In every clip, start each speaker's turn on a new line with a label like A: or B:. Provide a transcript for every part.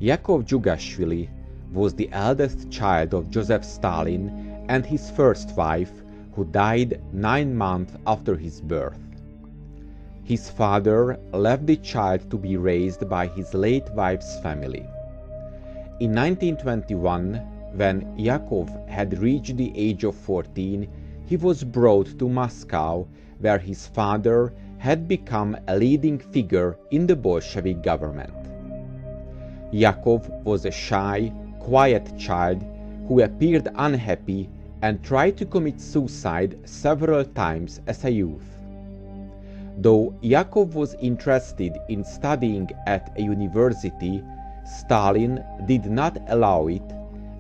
A: Yakov Djugashvili was the eldest child of Joseph Stalin and his first wife, who died 9 months after his birth. His father left the child to be raised by his late wife's family. In 1921, when Yakov had reached the age of 14, he was brought to Moscow, where his father had become a leading figure in the Bolshevik government. Yakov was a shy, quiet child who appeared unhappy and tried to commit suicide several times as a youth. Though Yakov was interested in studying at a university, Stalin did not allow it,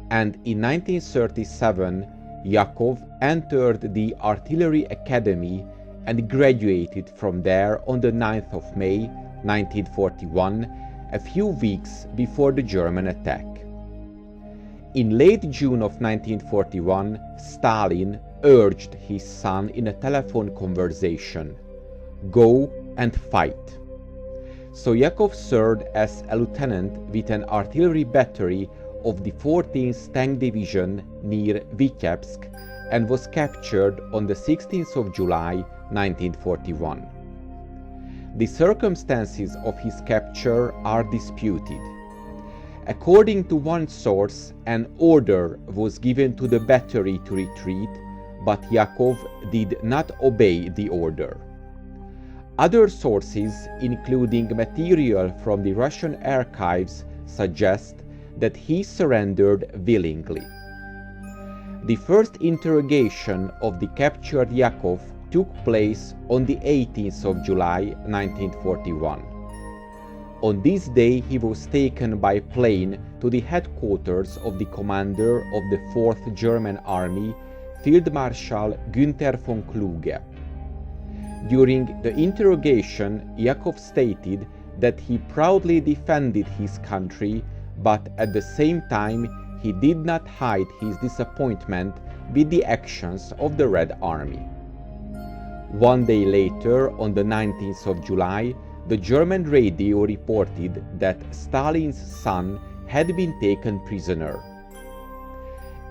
A: and in 1937 Yakov entered the Artillery Academy and graduated from there on the 9th of May 1941, a few weeks before the German attack. In late June of 1941, Stalin urged his son in a telephone conversation, "Go and fight." So Yakov served as a lieutenant with an artillery battery of the 14th Tank Division near Vitebsk and was captured on the 16th of July 1941. The circumstances of his capture are disputed. According to one source, an order was given to the battery to retreat, but Yakov did not obey the order. Other sources, including material from the Russian archives, suggest that he surrendered willingly. The first interrogation of the captured Yakov took place on the 18th of July 1941. On this day he was taken by plane to the headquarters of the commander of the 4th German Army, Field Marshal Günther von Kluge. During the interrogation, Yakov stated that he proudly defended his country, but at the same time he did not hide his disappointment with the actions of the Red Army. One day later, on the 19th of July, the German radio reported that Stalin's son had been taken prisoner.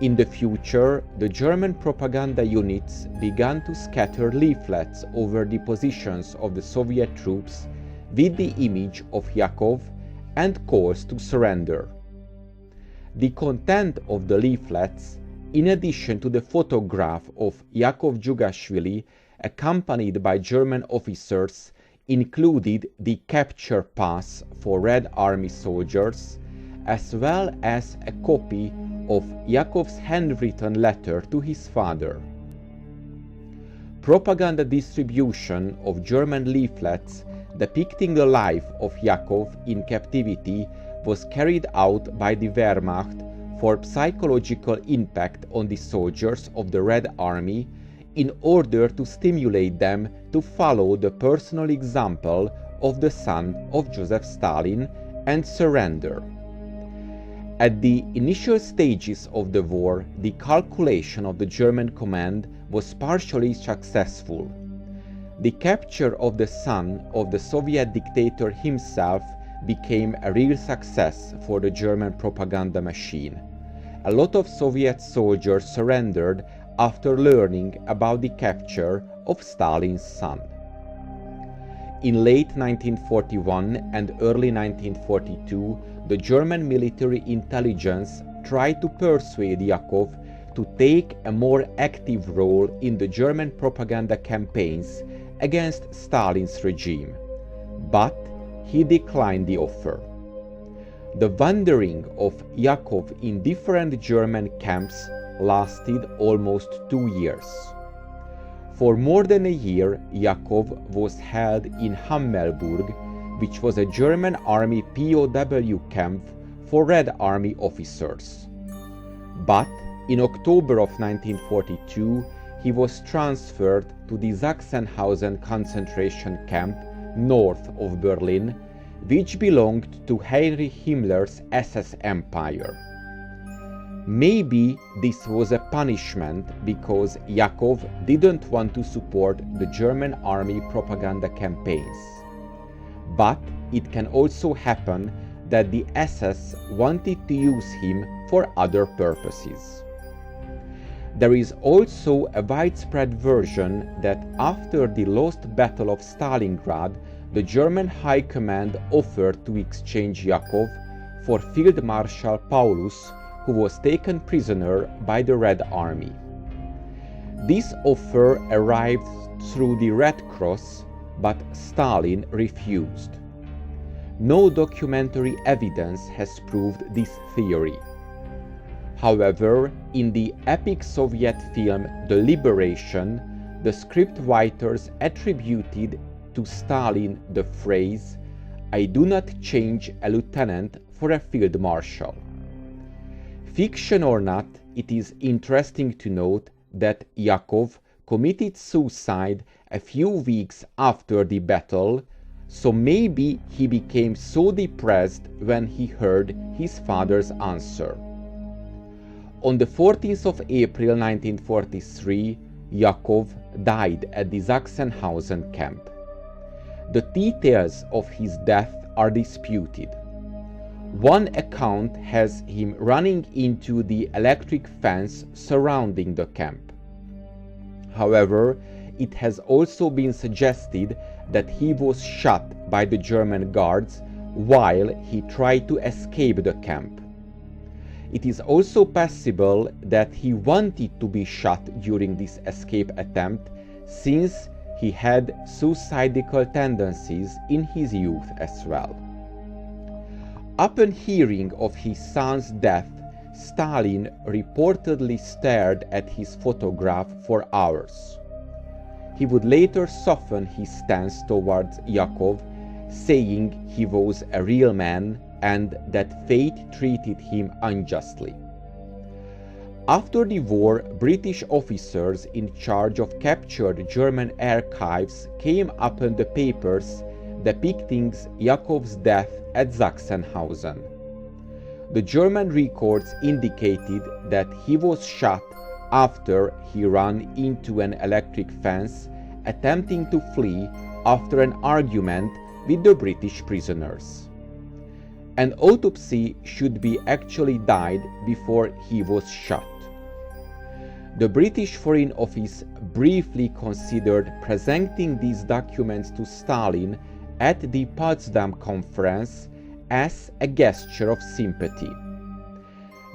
A: In the future, the German propaganda units began to scatter leaflets over the positions of the Soviet troops with the image of Yakov and calls to surrender. The content of the leaflets, in addition to the photograph of Yakov Djugashvili accompanied by German officers, included the capture pass for Red Army soldiers, as well as a copy of Yakov's handwritten letter to his father. Propaganda distribution of German leaflets depicting the life of Yakov in captivity was carried out by the Wehrmacht for psychological impact on the soldiers of the Red Army in order to stimulate them to follow the personal example of the son of Joseph Stalin and surrender. At the initial stages of the war, the calculation of the German command was partially successful. The capture of the son of the Soviet dictator himself became a real success for the German propaganda machine. A lot of Soviet soldiers surrendered after learning about the capture of Stalin's son. In late 1941 and early 1942, the German military intelligence tried to persuade Yakov to take a more active role in the German propaganda campaigns against Stalin's regime, but he declined the offer. The wandering of Yakov in different German camps lasted almost 2 years. For more than a year, Yakov was held in Hammelburg, which was a German army POW camp for Red Army officers. But in October of 1942, he was transferred to the Sachsenhausen concentration camp north of Berlin, which belonged to Heinrich Himmler's SS empire. Maybe this was a punishment because Yakov didn't want to support the German army propaganda campaigns. But it can also happen that the SS wanted to use him for other purposes. There is also a widespread version that after the lost Battle of Stalingrad, the German High Command offered to exchange Yakov for Field Marshal Paulus, who was taken prisoner by the Red Army. This offer arrived through the Red Cross, but Stalin refused. No documentary evidence has proved this theory. However, in the epic Soviet film The Liberation, the scriptwriters attributed to Stalin the phrase, "I do not change a lieutenant for a field marshal." Fiction or not, it is interesting to note that Yakov committed suicide a few weeks after the battle, so maybe he became so depressed when he heard his father's answer. On the 14th of April 1943, Yakov died at the Sachsenhausen camp. The details of his death are disputed. One account has him running into the electric fence surrounding the camp. However, it has also been suggested that he was shot by the German guards while he tried to escape the camp. It is also possible that he wanted to be shot during this escape attempt, since he had suicidal tendencies in his youth as well. Upon hearing of his son's death, Stalin reportedly stared at his photograph for hours. He would later soften his stance towards Yakov, saying he was a real man and that fate treated him unjustly. After the war, British officers in charge of captured German archives came upon the papers depicting Yakov's death at Sachsenhausen. The German records indicated that he was shot after he ran into an electric fence, attempting to flee after an argument with the British prisoners. An autopsy should be actually died before he was shot. The British Foreign Office briefly considered presenting these documents to Stalin at the Potsdam Conference as a gesture of sympathy.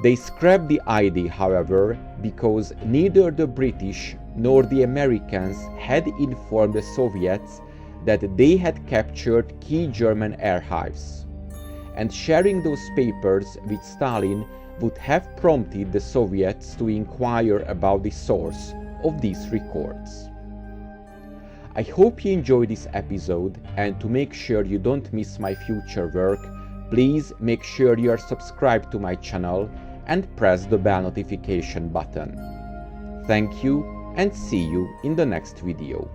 A: They scrapped the idea, however, because neither the British nor the Americans had informed the Soviets that they had captured key German archives, and sharing those papers with Stalin would have prompted the Soviets to inquire about the source of these records. I hope you enjoyed this episode, and to make sure you don't miss my future work, please make sure you are subscribed to my channel and press the bell notification button. Thank you, and see you in the next video.